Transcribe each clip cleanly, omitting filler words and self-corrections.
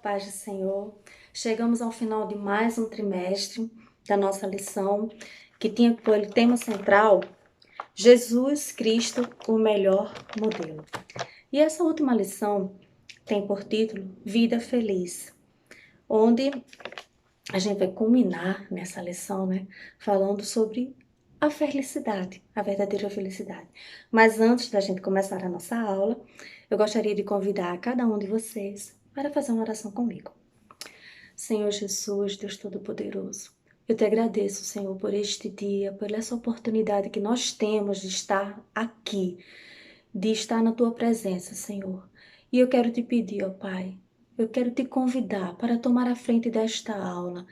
paz do Senhor. Chegamos ao final de mais um trimestre da nossa lição, que tinha como tema central Jesus Cristo, o melhor modelo. E essa última lição tem por título Vida Feliz, onde a gente vai culminar nessa lição, falando sobre a felicidade, a verdadeira felicidade. Mas antes da gente começar a nossa aula, eu gostaria de convidar cada um de vocês para fazer uma oração comigo. Senhor Jesus, Deus Todo-Poderoso, eu te agradeço, Senhor, por este dia, por essa oportunidade que nós temos de estar aqui, de estar na tua presença, Senhor. E eu quero te pedir, ó Pai, eu quero te convidar para tomar a frente desta aula,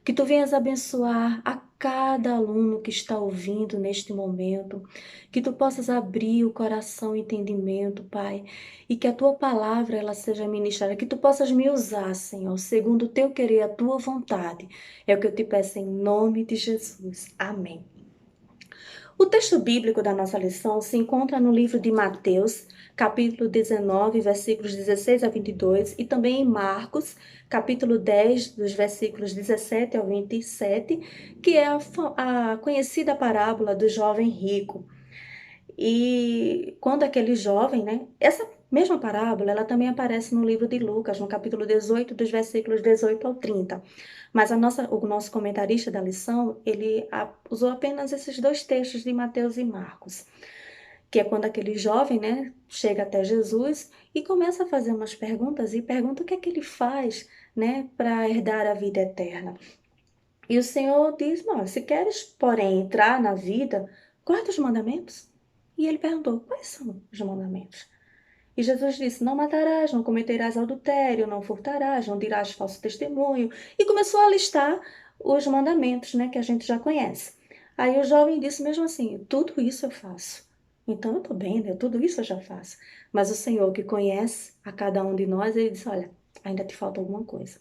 que tu venhas abençoar a cada aluno que está ouvindo neste momento, que tu possas abrir o coração e entendimento, Pai, e que a tua palavra ela seja ministrada, que tu possas me usar, Senhor, segundo o teu querer e a tua vontade. É o que eu te peço em nome de Jesus. Amém. O texto bíblico da nossa lição se encontra no livro de Mateus, capítulo 19, versículos 16 a 22, e também em Marcos, capítulo 10, dos versículos 17 ao 27, que é a conhecida parábola do jovem rico. E quando aquele jovem, essa mesma parábola, ela também aparece no livro de Lucas, no capítulo 18, dos versículos 18 ao 30. Mas o nosso comentarista da lição, ele usou apenas esses dois textos de Mateus e Marcos, que é quando aquele jovem, chega até Jesus e começa a fazer umas perguntas e pergunta o que é que ele faz, para herdar a vida eterna. E o Senhor diz, não, se queres, porém, entrar na vida, guarda os mandamentos. E ele perguntou, quais são os mandamentos? E Jesus disse, não matarás, não cometerás adultério, não furtarás, não dirás falso testemunho. E começou a listar os mandamentos, que a gente já conhece. Aí o jovem disse mesmo assim, tudo isso eu faço. Então eu estou bem, tudo isso eu já faço. Mas o Senhor que conhece a cada um de nós, ele disse, olha, ainda te falta alguma coisa.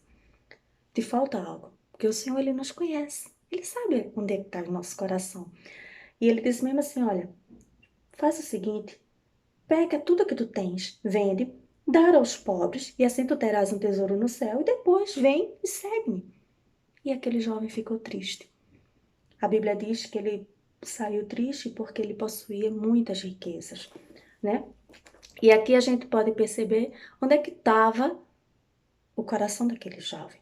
Te falta algo. Porque o Senhor, ele nos conhece. Ele sabe onde é que está o nosso coração. E ele disse mesmo assim, olha, faz o seguinte, pega tudo que tu tens, vende, dá aos pobres, e assim tu terás um tesouro no céu, e depois vem e segue-me. E aquele jovem ficou triste. A Bíblia diz que ele saiu triste porque ele possuía muitas riquezas, E aqui a gente pode perceber onde é que estava o coração daquele jovem.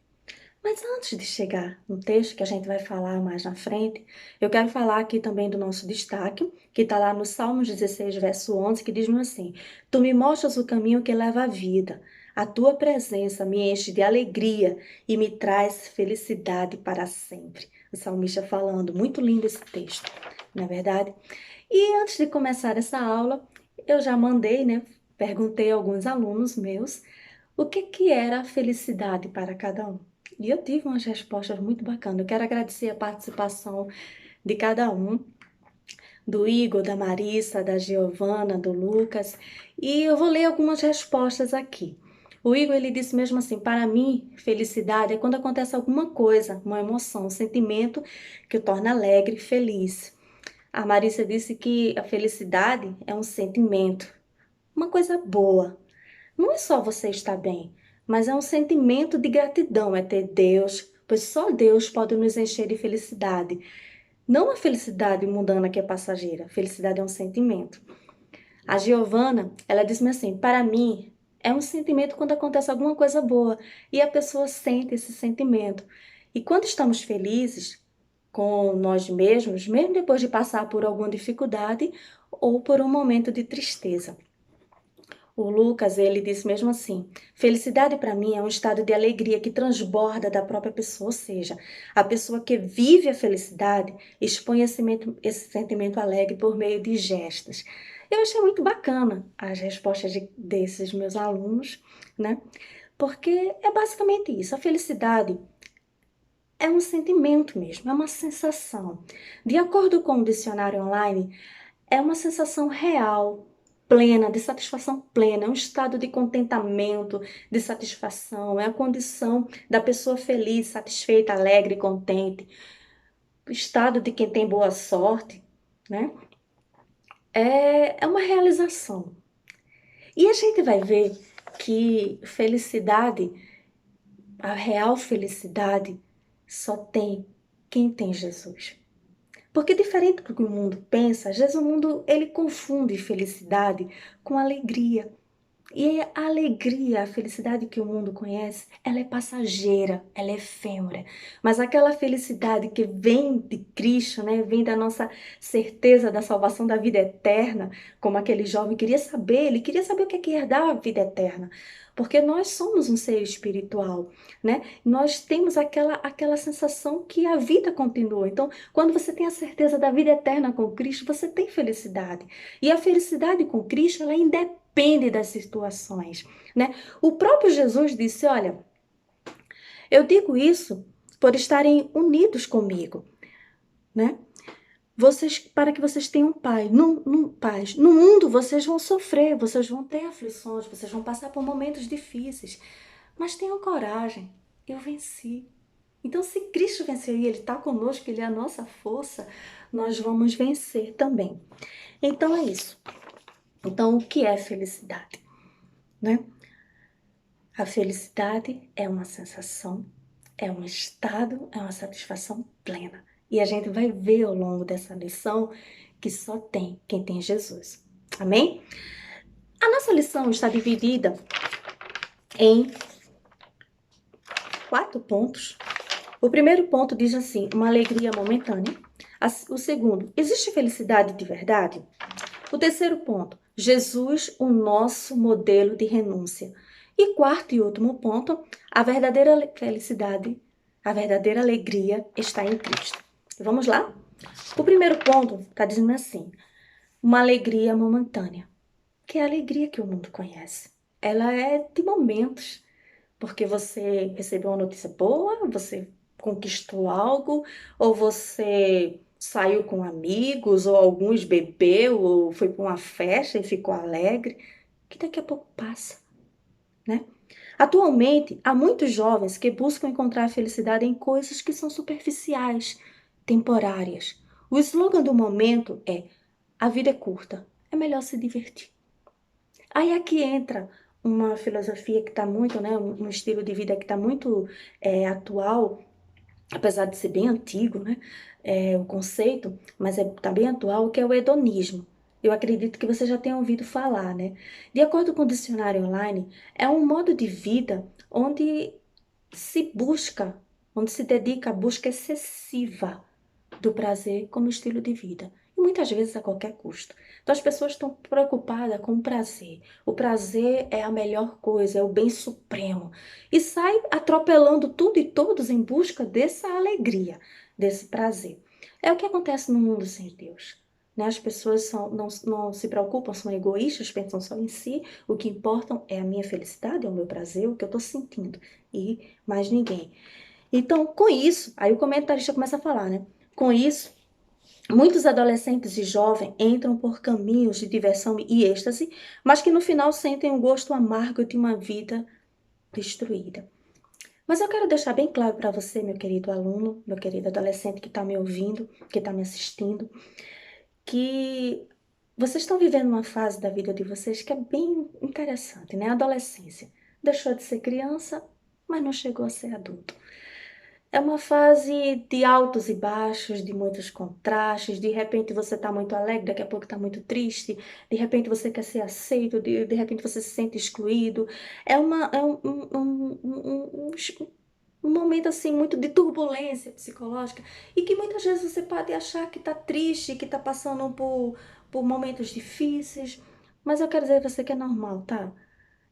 Mas antes de chegar no texto, que a gente vai falar mais na frente, eu quero falar aqui também do nosso destaque, que está lá no Salmos 16, verso 11, que diz assim, tu me mostras o caminho que leva à vida, a tua presença me enche de alegria e me traz felicidade para sempre. O salmista falando, muito lindo esse texto, não é verdade? E antes de começar essa aula, eu já mandei, perguntei a alguns alunos meus, o que era a felicidade para cada um. E eu tive umas respostas muito bacanas. Eu quero agradecer a participação de cada um, do Igor, da Marissa, da Giovana, do Lucas. E eu vou ler algumas respostas aqui. O Igor, ele disse mesmo assim, para mim, felicidade é quando acontece alguma coisa, uma emoção, um sentimento que o torna alegre e feliz. A Marissa disse que a felicidade é um sentimento, uma coisa boa. Não é só você estar bem, mas é um sentimento de gratidão, é ter Deus, pois só Deus pode nos encher de felicidade. Não a felicidade mundana que é passageira, felicidade é um sentimento. A Giovana, ela disse-me assim, para mim, é um sentimento quando acontece alguma coisa boa e a pessoa sente esse sentimento. E quando estamos felizes com nós mesmos, mesmo depois de passar por alguma dificuldade ou por um momento de tristeza. O Lucas, ele disse mesmo assim, felicidade para mim é um estado de alegria que transborda da própria pessoa, ou seja, a pessoa que vive a felicidade expõe esse sentimento alegre por meio de gestos. Eu achei muito bacana as respostas desses meus alunos, Porque é basicamente isso, a felicidade é um sentimento mesmo, é uma sensação. De acordo com o dicionário online, é uma sensação real, plena, de satisfação plena, é um estado de contentamento, de satisfação, é a condição da pessoa feliz, satisfeita, alegre, contente. O estado de quem tem boa sorte, né? É uma realização. E a gente vai ver que felicidade a real felicidade só tem quem tem Jesus. Porque diferente do que o mundo pensa, às vezes o mundo ele confunde felicidade com alegria. E a alegria, a felicidade que o mundo conhece, ela é passageira, ela é efêmera. Mas aquela felicidade que vem de Cristo, né, vem da nossa certeza da salvação da vida eterna, como aquele jovem queria saber, ele queria saber o que é que ia dar a vida eterna. Porque nós somos um ser espiritual, né? Nós temos aquela sensação que a vida continua. Então, quando você tem a certeza da vida eterna com Cristo, você tem felicidade. E a felicidade com Cristo, ela independe das situações, né? O próprio Jesus disse, olha, eu digo isso por estarem unidos comigo, né? Vocês, para que vocês tenham paz. Paz. No mundo vocês vão sofrer, vocês vão ter aflições, vocês vão passar por momentos difíceis. Mas tenham coragem, eu venci. Então, se Cristo venceu e Ele está conosco, Ele é a nossa força, nós vamos vencer também. Então é isso. Então, o que é felicidade? Né? A felicidade é uma sensação, é um estado, é uma satisfação plena. E a gente vai ver ao longo dessa lição que só tem quem tem Jesus. Amém? A nossa lição está dividida em 4 pontos. O primeiro ponto diz assim, uma alegria momentânea. O segundo, existe felicidade de verdade? O terceiro ponto, Jesus, o nosso modelo de renúncia. E quarto e último ponto, a verdadeira felicidade, a verdadeira alegria está em Cristo. Vamos lá? O primeiro ponto está dizendo assim, uma alegria momentânea, que é a alegria que o mundo conhece. Ela é de momentos, porque você recebeu uma notícia boa, você conquistou algo, ou você saiu com amigos, ou alguns bebeu, ou foi para uma festa e ficou alegre, que daqui a pouco passa, né? Atualmente, há muitos jovens que buscam encontrar a felicidade em coisas que são superficiais, temporárias. O slogan do momento é: a vida é curta, é melhor se divertir. Aí aqui entra uma filosofia que está muito, né, um estilo de vida que está muito atual, apesar de ser bem antigo, né, o conceito, mas tá bem atual, que é o hedonismo. Eu acredito que você já tenha ouvido falar, né? De acordo com o dicionário online, é um modo de vida onde se busca, onde se dedica à busca excessiva do prazer como estilo de vida. E muitas vezes a qualquer custo. Então as pessoas estão preocupadas com o prazer. O prazer é a melhor coisa, é o bem supremo. E sai atropelando tudo e todos em busca dessa alegria, desse prazer. É o que acontece no mundo sem Deus. Né? As pessoas não se preocupam, são egoístas, pensam só em si. O que importa é a minha felicidade, é o meu prazer, o que eu estou sentindo. E mais ninguém. Então, com isso, aí o comentarista começa a falar, né? Com isso, muitos adolescentes e jovens entram por caminhos de diversão e êxtase, mas que no final sentem o gosto amargo de uma vida destruída. Mas eu quero deixar bem claro para você, meu querido aluno, meu querido adolescente que está me ouvindo, que está me assistindo, que vocês estão vivendo uma fase da vida de vocês que é bem interessante, né? A adolescência. Deixou de ser criança, mas não chegou a ser adulto. É uma fase de altos e baixos, de muitos contrastes. De repente você está muito alegre, daqui a pouco está muito triste. De repente você quer ser aceito, de repente você se sente excluído. É um momento assim muito de turbulência psicológica e que muitas vezes você pode achar que está triste, que está passando por momentos difíceis. Mas eu quero dizer a você que é normal, tá?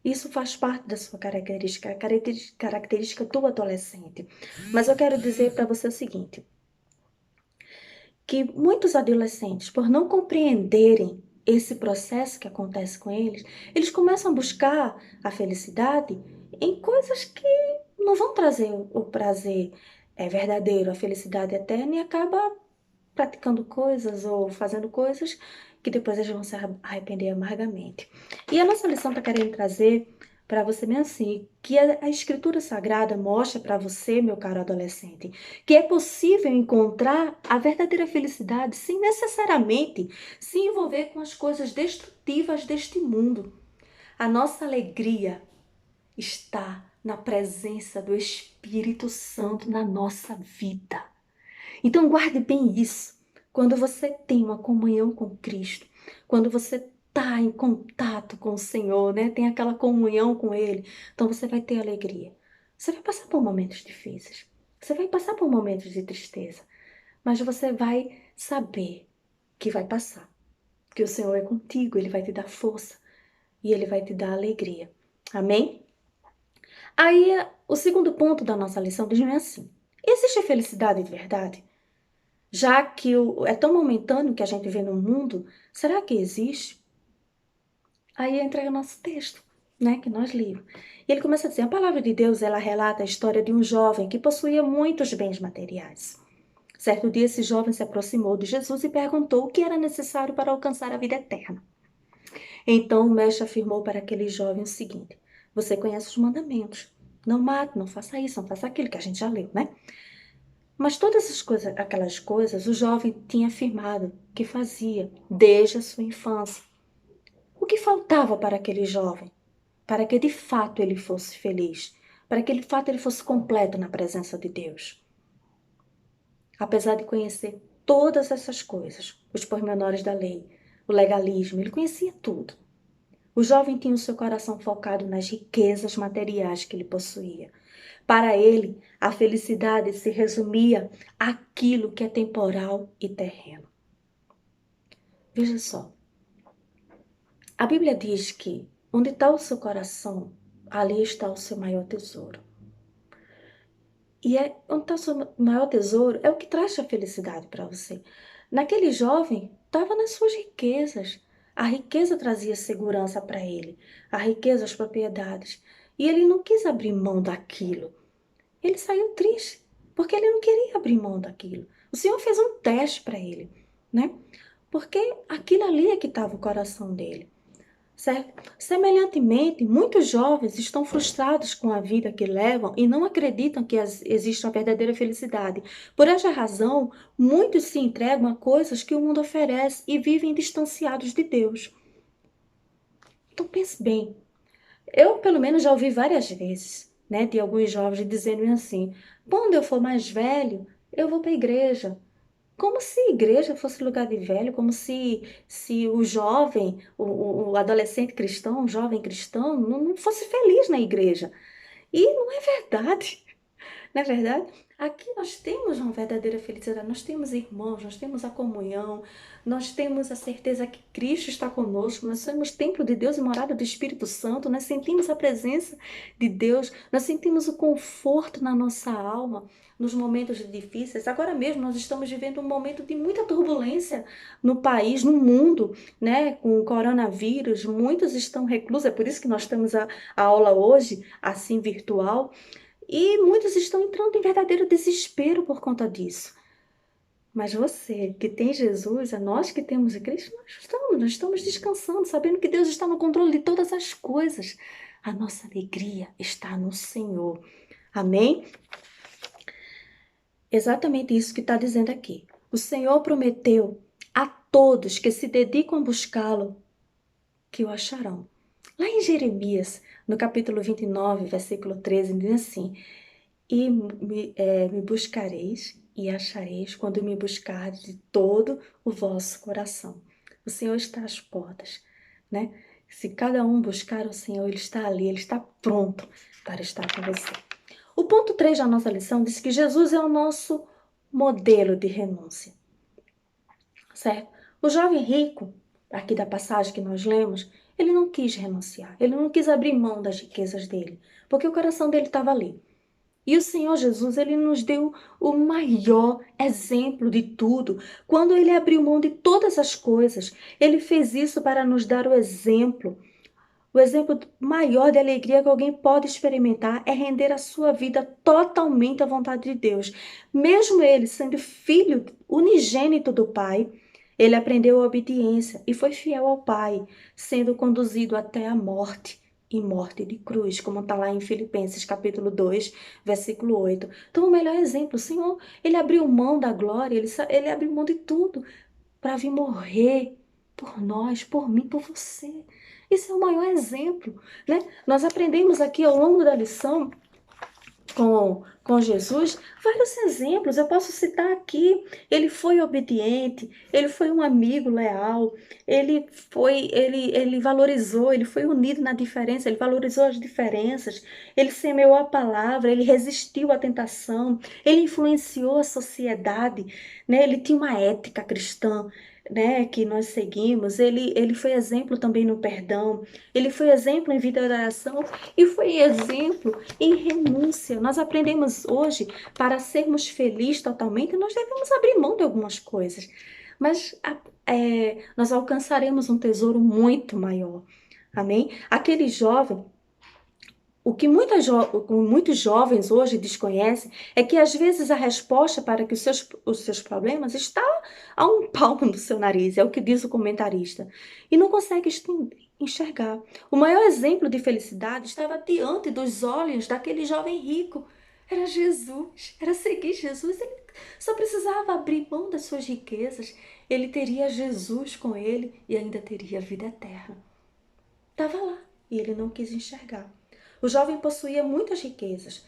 Isso faz parte da sua característica do adolescente. Mas eu quero dizer para você o seguinte, que muitos adolescentes, por não compreenderem esse processo que acontece com eles, eles começam a buscar a felicidade em coisas que não vão trazer o prazer verdadeiro, a felicidade eterna, e acaba praticando coisas ou fazendo coisas que depois eles vão se arrepender amargamente. E a nossa lição está querendo trazer para você bem assim, que a Escritura Sagrada mostra para você, meu caro adolescente, que é possível encontrar a verdadeira felicidade sem necessariamente se envolver com as coisas destrutivas deste mundo. A nossa alegria está na presença do Espírito Santo na nossa vida. Então guarde bem isso. Quando você tem uma comunhão com Cristo, quando você está em contato com o Senhor, né? Tem aquela comunhão com Ele, então você vai ter alegria. Você vai passar por momentos difíceis, você vai passar por momentos de tristeza, mas você vai saber que vai passar, que o Senhor é contigo, Ele vai te dar força e Ele vai te dar alegria. Amém? Aí, o segundo ponto da nossa lição diz assim: existe felicidade de verdade? Já que é tão momentâneo que a gente vê no mundo, será que existe? Aí entra o nosso texto, né, que nós lemos. E ele começa a dizer: a palavra de Deus, ela relata a história de um jovem que possuía muitos bens materiais. Certo dia, esse jovem se aproximou de Jesus e perguntou o que era necessário para alcançar a vida eterna. Então o mestre afirmou para aquele jovem o seguinte: você conhece os mandamentos. Não mate, não faça isso, não faça aquilo, que a gente já leu, né? Mas todas essas coisas, aquelas coisas, o jovem tinha afirmado que fazia desde a sua infância. O que faltava para aquele jovem? Para que de fato ele fosse feliz, para que de fato ele fosse completo na presença de Deus. Apesar de conhecer todas essas coisas, os pormenores da lei, o legalismo, ele conhecia tudo. O jovem tinha o seu coração focado nas riquezas materiais que ele possuía. Para ele, a felicidade se resumia àquilo que é temporal e terreno. Veja só, a Bíblia diz que onde está o seu coração, ali está o seu maior tesouro. E onde está o seu maior tesouro é o que traz a felicidade para você. Naquele jovem, estava nas suas riquezas. A riqueza trazia segurança para ele, a riqueza, as propriedades. E ele não quis abrir mão daquilo. Ele saiu triste, porque ele não queria abrir mão daquilo. O Senhor fez um teste para ele, né? Porque aquilo ali é que estava o coração dele, certo? Semelhantemente, muitos jovens estão frustrados com a vida que levam e não acreditam que existe uma verdadeira felicidade. Por essa razão, muitos se entregam a coisas que o mundo oferece e vivem distanciados de Deus. Então pense bem. Eu, pelo menos, já ouvi várias vezes, né, de alguns jovens dizendo assim: quando eu for mais velho, eu vou para a igreja. Como se a igreja fosse lugar de velho, como se o jovem, o adolescente cristão, o jovem cristão, não fosse feliz na igreja. E não é verdade. Não é verdade? Aqui nós temos uma verdadeira felicidade, nós temos irmãos, nós temos a comunhão, nós temos a certeza que Cristo está conosco, nós somos templo de Deus e morada do Espírito Santo, nós sentimos a presença de Deus, nós sentimos o conforto na nossa alma nos momentos difíceis. Agora mesmo nós estamos vivendo um momento de muita turbulência no país, no mundo, né? Com o coronavírus, muitos estão reclusos, é por isso que nós temos a aula hoje, assim, virtual. E muitos estão entrando em verdadeiro desespero por conta disso. Mas você que tem Jesus, é nós que temos em Cristo, nós estamos descansando, sabendo que Deus está no controle de todas as coisas. A nossa alegria está no Senhor. Amém? Exatamente isso que está dizendo aqui. O Senhor prometeu a todos que se dedicam a buscá-lo que o acharão. Lá em Jeremias, no capítulo 29, versículo 13, diz assim: e me buscareis e achareis quando me buscardes de todo o vosso coração. O Senhor está às portas, né? Se cada um buscar o Senhor, Ele está ali, Ele está pronto para estar com você. O ponto 3 da nossa lição diz que Jesus é o nosso modelo de renúncia, certo? O jovem rico, aqui da passagem que nós lemos, ele não quis renunciar, ele não quis abrir mão das riquezas dele, porque o coração dele estava ali. E o Senhor Jesus, ele nos deu o maior exemplo de tudo. Quando ele abriu mão de todas as coisas, ele fez isso para nos dar o exemplo maior de alegria que alguém pode experimentar é render a sua vida totalmente à vontade de Deus. Mesmo ele sendo filho unigênito do Pai, ele aprendeu a obediência e foi fiel ao Pai, sendo conduzido até a morte e morte de cruz, como está lá em Filipenses capítulo 2, versículo 8. Então, o melhor exemplo, o Senhor, ele abriu mão da glória, ele abriu mão de tudo para vir morrer por nós, por mim, por você. Isso é o maior exemplo, né? Nós aprendemos aqui ao longo da lição com Jesus, vários exemplos. Eu posso citar aqui. Ele foi obediente, ele foi um amigo leal, ele valorizou, ele foi unido na diferença, ele valorizou as diferenças, ele semeou a palavra, ele resistiu à tentação, ele influenciou a sociedade, né? Ele tinha uma ética cristã, né, que nós seguimos. Ele foi exemplo também no perdão, ele foi exemplo em vida de oração e foi exemplo em renúncia. Nós aprendemos hoje, para sermos felizes totalmente, nós devemos abrir mão de algumas coisas, mas nós alcançaremos um tesouro muito maior. Amém? Aquele jovem, o que muitos jovens hoje desconhecem é que às vezes a resposta para que os seus problemas está a um palmo do seu nariz, é o que diz o comentarista, e não consegue enxergar. O maior exemplo de felicidade estava diante dos olhos daquele jovem rico. Era Jesus, era seguir Jesus. Ele só precisava abrir mão das suas riquezas. Ele teria Jesus com ele e ainda teria vida eterna. Estava lá e ele não quis enxergar. O jovem possuía muitas riquezas,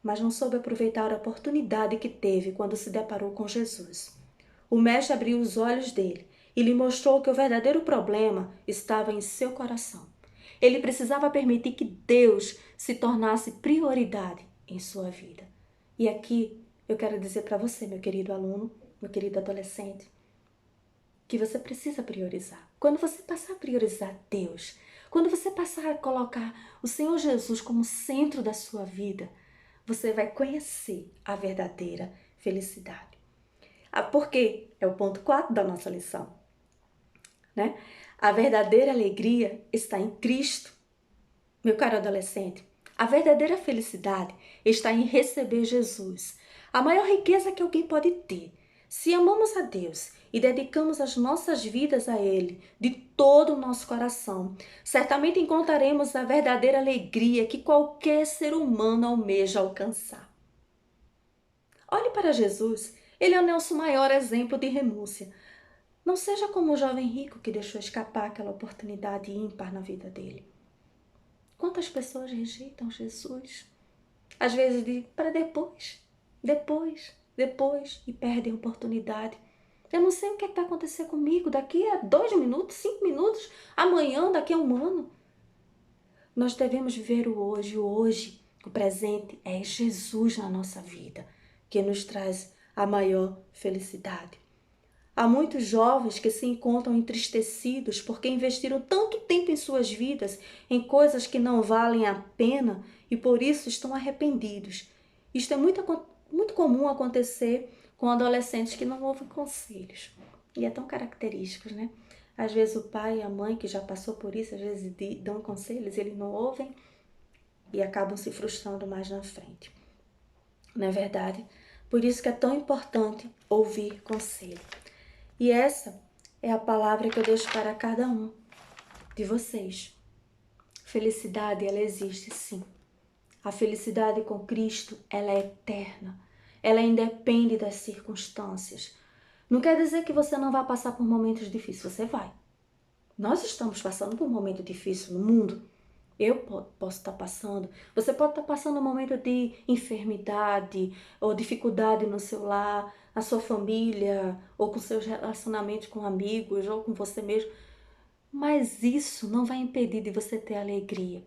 mas não soube aproveitar a oportunidade que teve quando se deparou com Jesus. O mestre abriu os olhos dele e lhe mostrou que o verdadeiro problema estava em seu coração. Ele precisava permitir que Deus se tornasse prioridade em sua vida. E aqui eu quero dizer para você, meu querido aluno, meu querido adolescente, que você precisa priorizar. Quando você passar a priorizar Deus, quando você passar a colocar o Senhor Jesus como centro da sua vida, você vai conhecer a verdadeira felicidade. Porque é o ponto 4 da nossa lição, né? A verdadeira alegria está em Cristo. Meu caro adolescente, a verdadeira felicidade está em receber Jesus. A maior riqueza que alguém pode ter. Se amamos a Deus e dedicamos as nossas vidas a Ele de todo o nosso coração, certamente encontraremos a verdadeira alegria que qualquer ser humano almeja alcançar. Olhe para Jesus, ele é o nosso maior exemplo de renúncia. Não seja como o jovem rico que deixou escapar aquela oportunidade ímpar na vida dele. Quantas pessoas rejeitam Jesus? Às vezes dizem para depois, e perdem a oportunidade. Eu não sei o que vai acontecer comigo daqui a 2 minutos, 5 minutos, amanhã, daqui a um ano. Nós devemos viver o hoje. O presente é Jesus na nossa vida, que nos traz a maior felicidade. Há muitos jovens que se encontram entristecidos porque investiram tanto tempo em suas vidas em coisas que não valem a pena e por isso estão arrependidos. Isto é muito comum acontecer com adolescentes que não ouvem conselhos. E é tão característico, né? Às vezes o pai e a mãe que já passou por isso, às vezes dão conselhos, eles não ouvem e acabam se frustrando mais na frente. Não é verdade? Por isso que é tão importante ouvir conselho. E essa é a palavra que eu deixo para cada um de vocês. Felicidade, ela existe sim. A felicidade com Cristo, ela é eterna. Ela independe das circunstâncias. Não quer dizer que você não vai passar por momentos difíceis. Você vai. Nós estamos passando por um momento difícil no mundo. Eu posso estar passando. Você pode estar passando um momento de enfermidade ou dificuldade no seu lar, na sua família, ou com seus relacionamentos com amigos, ou com você mesmo. Mas isso não vai impedir de você ter alegria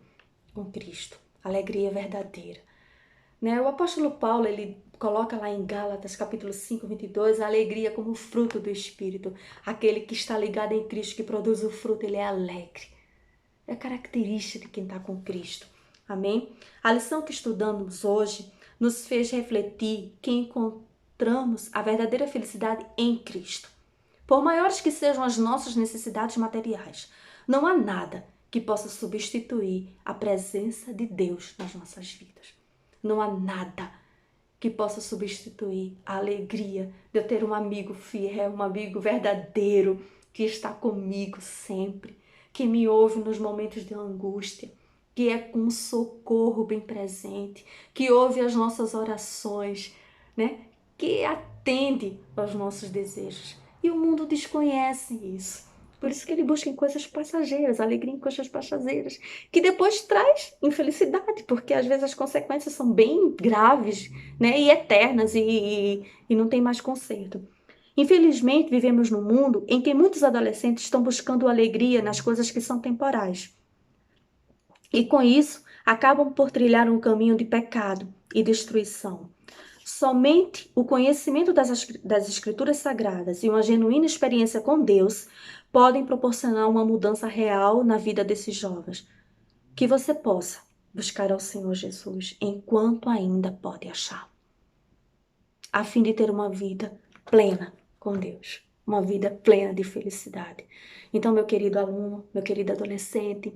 com Cristo. Alegria verdadeira. Né? O apóstolo Paulo, ele coloca lá em Gálatas, capítulo 5, 22, a alegria como fruto do Espírito. Aquele que está ligado em Cristo, que produz o fruto, ele é alegre. É característica de quem está com Cristo. Amém? A lição que estudamos hoje nos fez refletir que encontramos a verdadeira felicidade em Cristo. Por maiores que sejam as nossas necessidades materiais, não há nada que possa substituir a presença de Deus nas nossas vidas. Não há nada que possa substituir a alegria de eu ter um amigo fiel, um amigo verdadeiro que está comigo sempre, que me ouve nos momentos de angústia, que é com um socorro bem presente, que ouve as nossas orações, né? Que atende aos nossos desejos. E o mundo desconhece isso. Por isso que ele busca em coisas passageiras, alegria em coisas passageiras, que depois traz infelicidade, porque às vezes as consequências são bem graves, né, e eternas, e não tem mais conserto. Infelizmente, vivemos num mundo em que muitos adolescentes estão buscando alegria nas coisas que são temporais. E com isso, acabam por trilhar um caminho de pecado e destruição. Somente o conhecimento das Escrituras Sagradas e uma genuína experiência com Deus podem proporcionar uma mudança real na vida desses jovens. Que você possa buscar ao Senhor Jesus enquanto ainda pode achar, a fim de ter uma vida plena com Deus, uma vida plena de felicidade. Então, meu querido aluno, meu querido adolescente,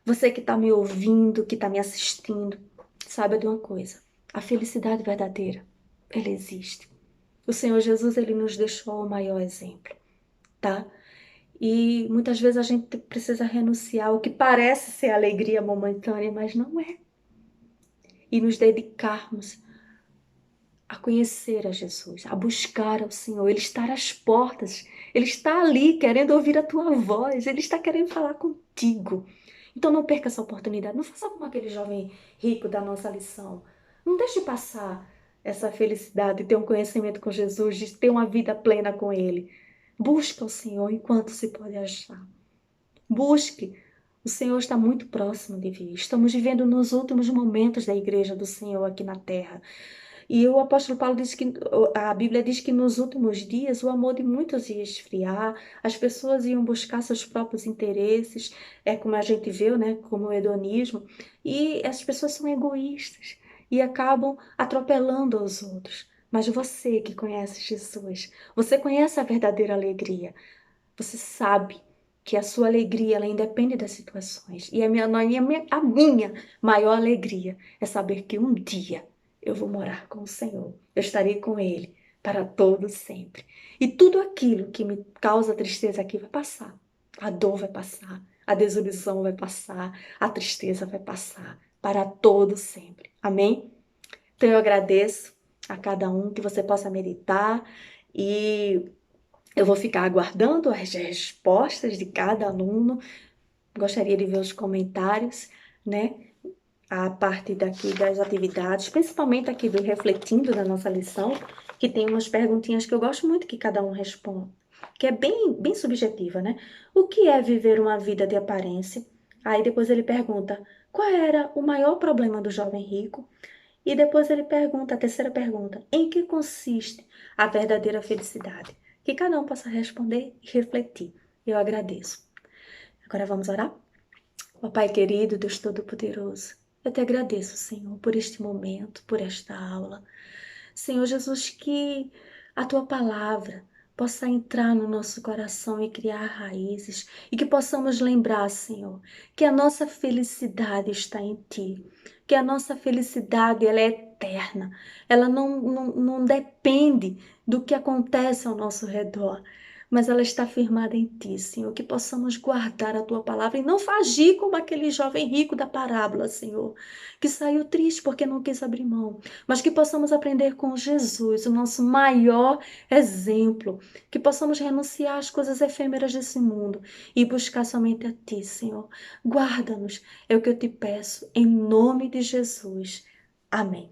você que está me ouvindo, que está me assistindo, saiba de uma coisa: a felicidade verdadeira, ela existe. O Senhor Jesus, ele nos deixou o maior exemplo, tá? E muitas vezes a gente precisa renunciar ao que parece ser alegria momentânea, mas não é. E nos dedicarmos a conhecer a Jesus, a buscar ao Senhor. Ele está às portas, ele está ali querendo ouvir a tua voz, ele está querendo falar contigo. Então não perca essa oportunidade, não faça como aquele jovem rico da nossa lição. Não deixe passar essa felicidade de ter um conhecimento com Jesus, de ter uma vida plena com Ele. Busque o Senhor enquanto se pode achar. Busque. O Senhor está muito próximo de vir. Estamos vivendo nos últimos momentos da igreja do Senhor aqui na terra. E o apóstolo Paulo diz que a Bíblia diz que nos últimos dias o amor de muitos ia esfriar, as pessoas iam buscar seus próprios interesses, é como a gente vê, né, como o hedonismo, e as pessoas são egoístas e acabam atropelando os outros. Mas você que conhece Jesus, você conhece a verdadeira alegria. Você sabe que a sua alegria ela independe das situações. E a minha maior alegria é saber que um dia eu vou morar com o Senhor. Eu estarei com Ele para todo sempre. E tudo aquilo que me causa tristeza aqui vai passar. A dor vai passar, a desilusão vai passar, a tristeza vai passar para todo sempre. Amém? Então eu agradeço a cada um que você possa meditar e eu vou ficar aguardando as respostas de cada aluno. Gostaria de ver os comentários, né? A parte daqui das atividades, principalmente aqui do refletindo da nossa lição, que tem umas perguntinhas que eu gosto muito que cada um responda, que é bem subjetiva, né? O que é viver uma vida de aparência? Aí depois ele pergunta, qual era o maior problema do jovem rico? E depois ele pergunta, a terceira pergunta, em que consiste a verdadeira felicidade? Que cada um possa responder e refletir. Eu agradeço. Agora vamos orar? Papai querido, Deus Todo-Poderoso, eu te agradeço, Senhor, por este momento, por esta aula. Senhor Jesus, que a tua palavra possa entrar no nosso coração e criar raízes, e que possamos lembrar, Senhor, que a nossa felicidade está em Ti, que a nossa felicidade ela é eterna, ela não depende do que acontece ao nosso redor, mas ela está firmada em Ti, Senhor, que possamos guardar a Tua palavra e não agir como aquele jovem rico da parábola, Senhor, que saiu triste porque não quis abrir mão, mas que possamos aprender com Jesus, o nosso maior exemplo, que possamos renunciar às coisas efêmeras desse mundo e buscar somente a Ti, Senhor. Guarda-nos, é o que eu te peço, em nome de Jesus. Amém.